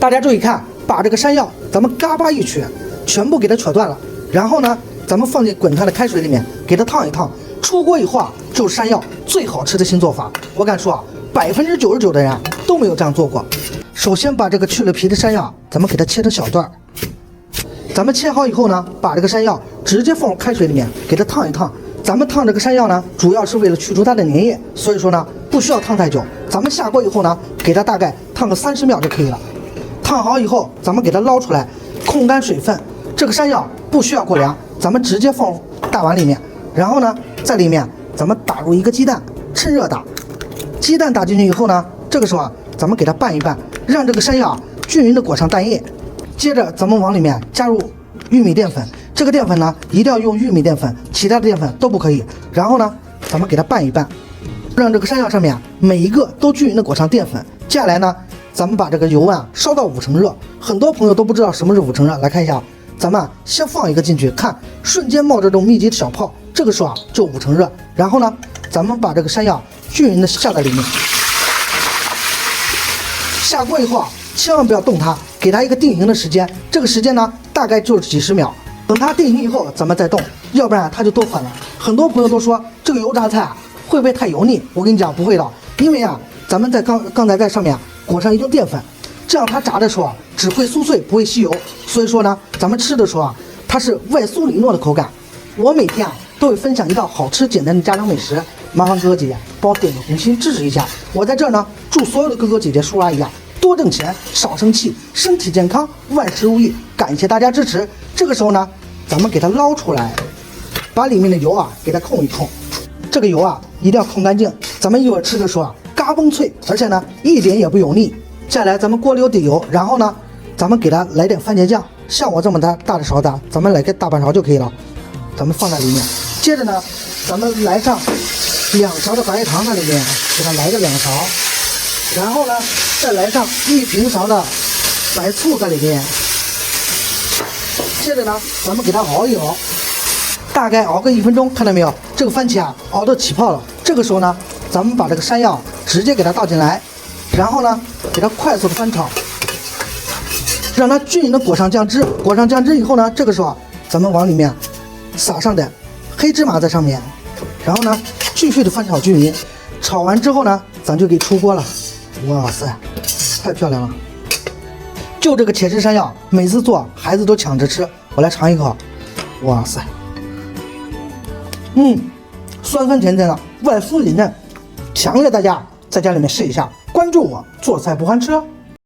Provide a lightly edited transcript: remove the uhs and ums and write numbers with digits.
大家注意看，把这个山药咱们嘎巴一取，全部给它扯断了，然后呢，咱们放进滚烫的开水里面，给它烫一烫。出锅以后啊，就是山药最好吃的新做法。我敢说啊，99%的人都没有这样做过。首先把这个去了皮的山药，咱们给它切成小段。咱们切好以后呢，把这个山药直接放入开水里面，给它烫一烫。咱们烫这个山药呢，主要是为了去除它的粘液，所以说呢，不需要烫太久。咱们下锅以后呢，给它大概烫个30秒就可以了。烫好以后，咱们给它捞出来，控干水分。这个山药不需要过凉，咱们直接放入大碗里面，然后呢，在里面咱们打入一个鸡蛋，趁热打。鸡蛋打进去以后呢，这个时候啊，咱们给它拌一拌，让这个山药均匀的裹上蛋液。接着咱们往里面加入玉米淀粉，这个淀粉呢一定要用玉米淀粉，其他的淀粉都不可以。然后呢，咱们给它拌一拌，让这个山药上面每一个都均匀的裹上淀粉。接下来呢，咱们把这个油啊烧到5成热。很多朋友都不知道什么是5成热，来看一下，咱们先放一个进去，看瞬间冒着这种密集的小泡，这个时候啊就5成热。然后呢，咱们把这个山药均匀的下在里面。下锅以后啊，千万不要动它，给它一个定型的时间。这个时间呢，大概就是几十秒。等它定型以后，咱们再动，要不然它就多粉了。很多朋友都说这个油炸菜啊会不会太油腻？我跟你讲，不会的，因为啊，咱们在刚才在上面裹上一种淀粉，这样它炸的时候啊只会酥脆，不会吸油。所以说呢，咱们吃的时候啊，它是外酥里糯的口感。我每天啊都会分享一道好吃简单的家常美食，麻烦哥哥姐姐帮我点个红心支持一下。我在这儿呢，祝所有的哥哥姐姐叔阿姨啊多挣钱，少生气，身体健康，万事如意。感谢大家支持。这个时候呢，咱们给它捞出来，把里面的油啊给它控一控。这个油啊一定要控干净，咱们一会儿吃的时候啊嘎嘣脆，而且呢一点也不油腻。接下来咱们锅里有底油，然后呢，咱们给它来点番茄酱，像我这么大的勺子，咱们来个大半勺就可以了。咱们放在里面，接着呢，咱们来上2勺的白糖在里面，给它来个2勺，然后呢，再来上1平勺的白醋在里面。接着呢，咱们给它熬一熬，大概熬个1分钟，看到没有？这个番茄啊熬得起泡了。这个时候呢，咱们把这个山药直接给它倒进来，然后呢，给它快速的翻炒，让它均匀的裹上酱汁。裹上酱汁以后呢，这个时候啊，咱们往里面撒上点黑芝麻在上面，然后呢，继续的翻炒均匀。炒完之后呢，咱就可以出锅了。哇塞，太漂亮了！就这个茄汁山药，每次做孩子都抢着吃。我来尝一口，哇塞，酸酸甜甜的，外酥里嫩，强烈大家在家里面试一下。关注我，做菜不欢吃。